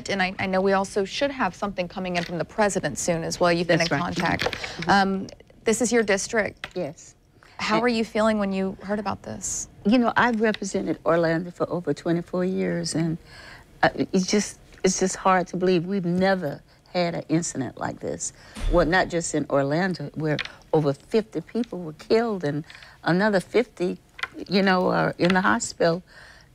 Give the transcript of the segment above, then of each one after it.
that, and I know we also should have something coming in from the president soon as well. You've been in contact. This is your district. Yes. How are you feeling when you heard about this? You know, I've represented Orlando for over 24 years, and it's just hard to believe we've never had an incident like this. Well, not just in Orlando, where over 50 people were killed and another 50, you know, are in the hospital.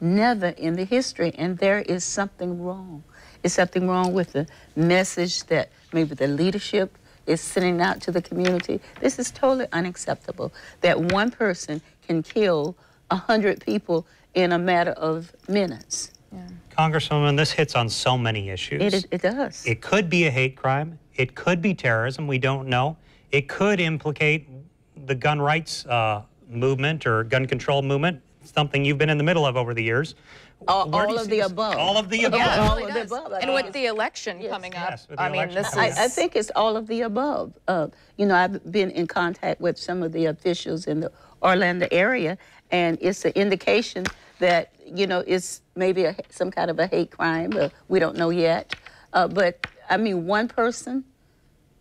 Never in the history, and there is something wrong. It's something wrong with the message that maybe the leadership is sending out to the community. This is totally unacceptable, that one person can kill 100 people in a matter of minutes. Yeah. Congresswoman, this hits on so many issues. It does. It could be a hate crime. It could be terrorism. We don't know. It could implicate the gun rights movement or gun control movement, something you've been in the middle of over the years. All of the above. All of the above. Yeah, all really of the does. above. And with the election coming up, Yes, with the I mean, election this is... coming I think it's all of the above. You know, I've been in contact with some of the officials in the Orlando area, and it's an indication that, you know, it's maybe some kind of a hate crime. We don't know yet. But, I mean, one person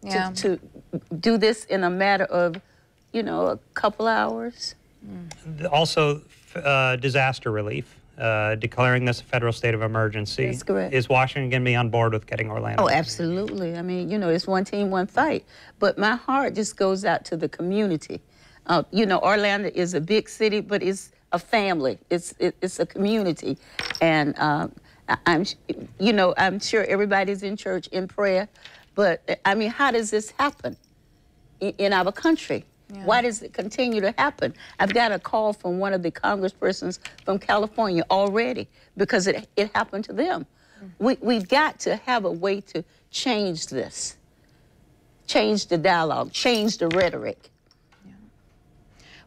to do this in a matter of, you know, a couple hours. Also, disaster relief, declaring this a federal state of emergency. That's correct. Is Washington going to be on board with getting Orlando? Oh, absolutely. I mean, you know, it's one team, one fight. But my heart just goes out to the community. You know, Orlando is a big city, but it's a family. It's a community. And you know, I'm sure everybody's in church in prayer. But, I mean, how does this happen in our country? Yeah. Why does it continue to happen? I've got a call from one of the congresspersons from California already because it happened to them. We've got to have a way to change this, change the dialogue, change the rhetoric. Yeah.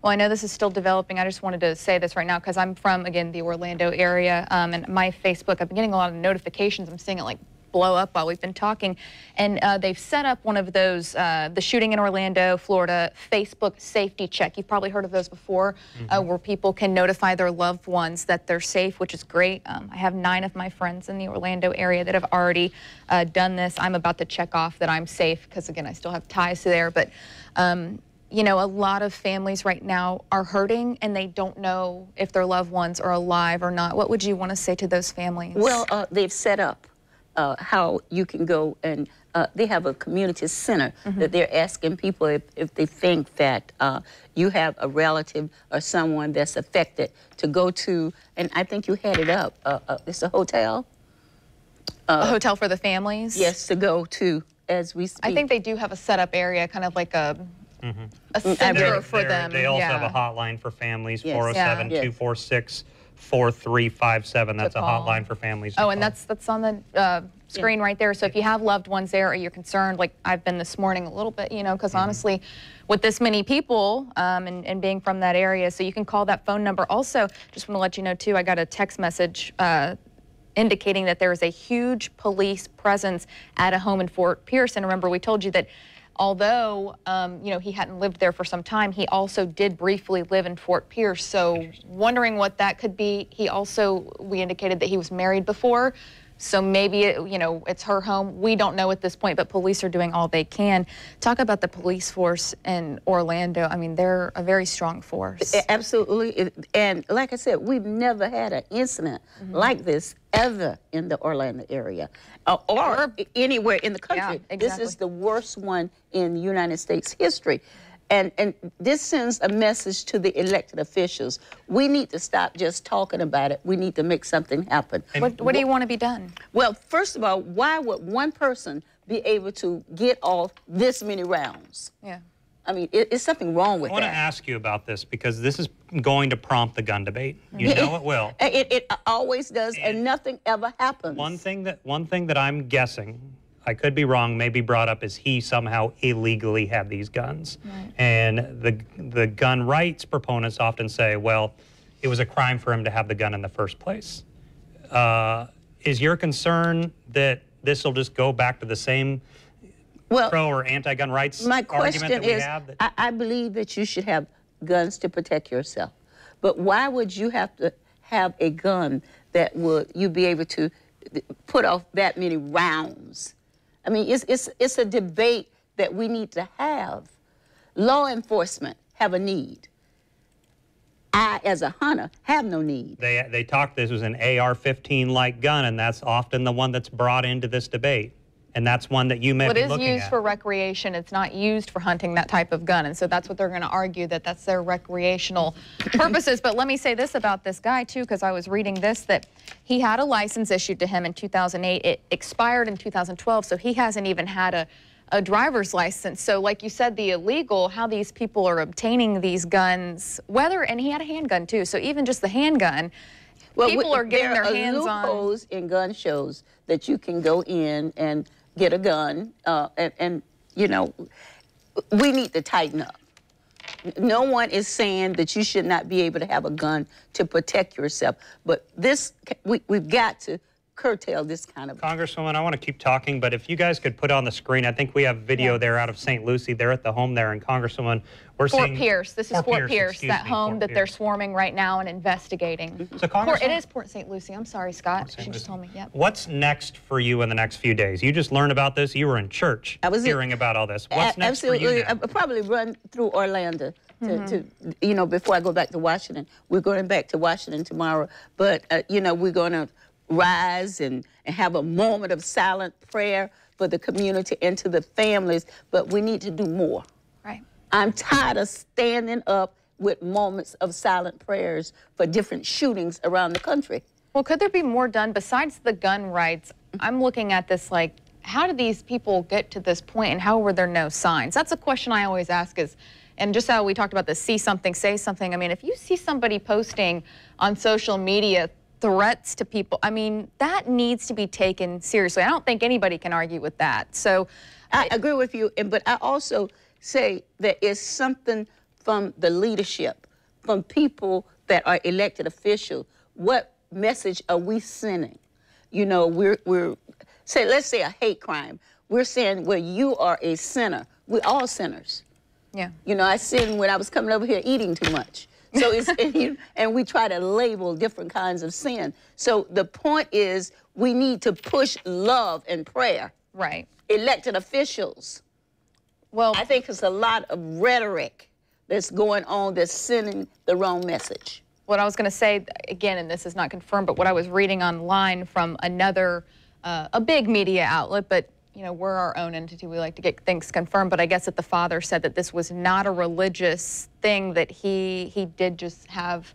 Well, I know this is still developing. I just wanted to say this right now because I'm from, again, the Orlando area, and my Facebook, I've been getting a lot of notifications. I'm seeing it like blow up while we've been talking, and they've set up one of those, the shooting in Orlando, Florida, Facebook safety check. You've probably heard of those before, where people can notify their loved ones that they're safe, which is great. I have 9 of my friends in the Orlando area that have already done this. I'm about to check off that I'm safe because, again, I still have ties to there, but you know, a lot of families right now are hurting and they don't know if their loved ones are alive or not. What would you want to say to those families? Well, they've set up how you can go and they have a community center that they're asking people if they think that you have a relative or someone that's affected to go to, and I think you had it up, it's a hotel. A hotel for the families? Yes, to go to as we speak. I think they do have a set-up area, kind of like a center for them. They also have a hotline for families, Yes. 407-246-4357. That's a hotline for families. Oh, and that's on the screen right there. So if you have loved ones there or you're concerned, like I've been this morning a little bit, you know, because honestly, with this many people and being from that area, so you can call that phone number. Also, just want to let you know, too, I got a text message indicating that there is a huge police presence at a home in Fort Pierce. And remember, we told you that although, you know, he hadn't lived there for some time, he also did briefly live in Fort Pierce. So wondering what that could be. He also, we indicated that he was married before. So maybe, you know, it's her home. We don't know at this point, but police are doing all they can. Talk about the police force in Orlando. I mean, they're a very strong force. Absolutely. And like I said, we've never had an incident like this ever in the Orlando area or anywhere in the country. Yeah, exactly. This is the worst one in United States history. And this sends a message to the elected officials. We need to stop just talking about it. We need to make something happen. What do you want to be done? Well, first of all, why would one person be able to get off this many rounds? Yeah. I mean, it's something wrong with that. I want to ask you about this because this is going to prompt the gun debate. You know it will. It always does, and nothing ever happens. One thing that I'm guessing, I could be wrong, may be brought up is he somehow illegally had these guns. Right. And the gun rights proponents often say, well, it was a crime for him to have the gun in the first place. Is your concern that this will just go back to the same pro or anti-gun rights argument that we have? I believe that you should have guns to protect yourself. But why would you have to have a gun that would you be able to put off that many rounds. I mean, it's a debate that we need to have. Law enforcement have a need. I, as a hunter, have no need. They talked this was an AR-15-like gun, and that's often the one that's brought into this debate. And that's one that you may be looking at. It is used for recreation. It's not used for hunting, that type of gun. And so that's what they're going to argue, that that's their recreational purposes. But let me say this about this guy, too, because I was reading this, that he had a license issued to him in 2008. It expired in 2012, so he hasn't even had a driver's license. So like you said, the illegal, how these people are obtaining these guns, and he had a handgun, too. So even just the handgun, people are getting their hands on. There are loopholes in gun shows that you can go in and get a gun, and you know, we need to tighten up. No one is saying that you should not be able to have a gun to protect yourself, but we've got to curtail this kind of... Congresswoman, I want to keep talking, but if you guys could put on the screen, I think we have video there out of St. Lucie. They're at the home there, and Congresswoman, we're seeing... Fort Pierce. This is Fort Pierce, that home that they're swarming right now and investigating. So it is Port St. Lucie. I'm sorry, Scott. She just told me. Yep. What's next for you in the next few days? You just learned about this. You were in church hearing about all this. What's next for you now? I'll probably run through Orlando to, you know, before I go back to Washington. We're going back to Washington tomorrow, but, you know, we're going to rise and have a moment of silent prayer for the community and to the families, but we need to do more. Right. I'm tired of standing up with moments of silent prayers for different shootings around the country. Well, could there be more done besides the gun rights? I'm looking at this like, how did these people get to this point, and how were there no signs? That's a question I always ask is, and just how we talked about the see something, say something. I mean, if you see somebody posting on social media threats to people, I mean, that needs to be taken seriously. I don't think anybody can argue with that. So I agree with you, but I also say that it's something from the leadership, from people that are elected officials. What message are we sending? You know, let's say a hate crime. We're saying, well, you are a sinner. We're all sinners. Yeah. You know, I sinned when I was coming over here eating too much. So it's, and we try to label different kinds of sin. So the point is, we need to push love and prayer. Right. Elected officials. Well, I think it's a lot of rhetoric that's going on that's sending the wrong message. What I was going to say, again, and this is not confirmed, but what I was reading online from another, a big media outlet, but you know, we're our own entity. We like to get things confirmed, but I guess that the father said that this was not a religious thing, that he did just have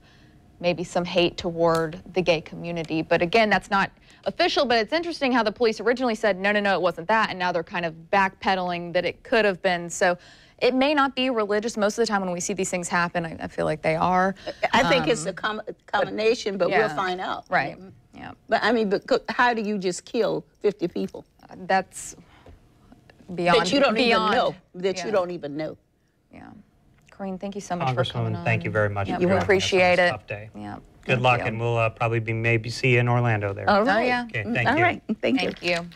maybe some hate toward the gay community. But again, that's not official, but it's interesting how the police originally said, no, it wasn't that, and now they're kind of backpedaling that it could have been. So it may not be religious. Most of the time when we see these things happen, I feel like they are. I think it's a combination, but we'll find out. Right, yeah. But I mean, how do you just kill 50 people? That's beyond. That you don't even know. You don't even know. Yeah. Corrine, thank you so much for coming on. Thank you very much. We appreciate it. Tough day. Yeah. Good luck, and we'll probably maybe see you in Orlando there. All right. Oh, yeah. Okay, thank you. All right. Thank you. Thank you.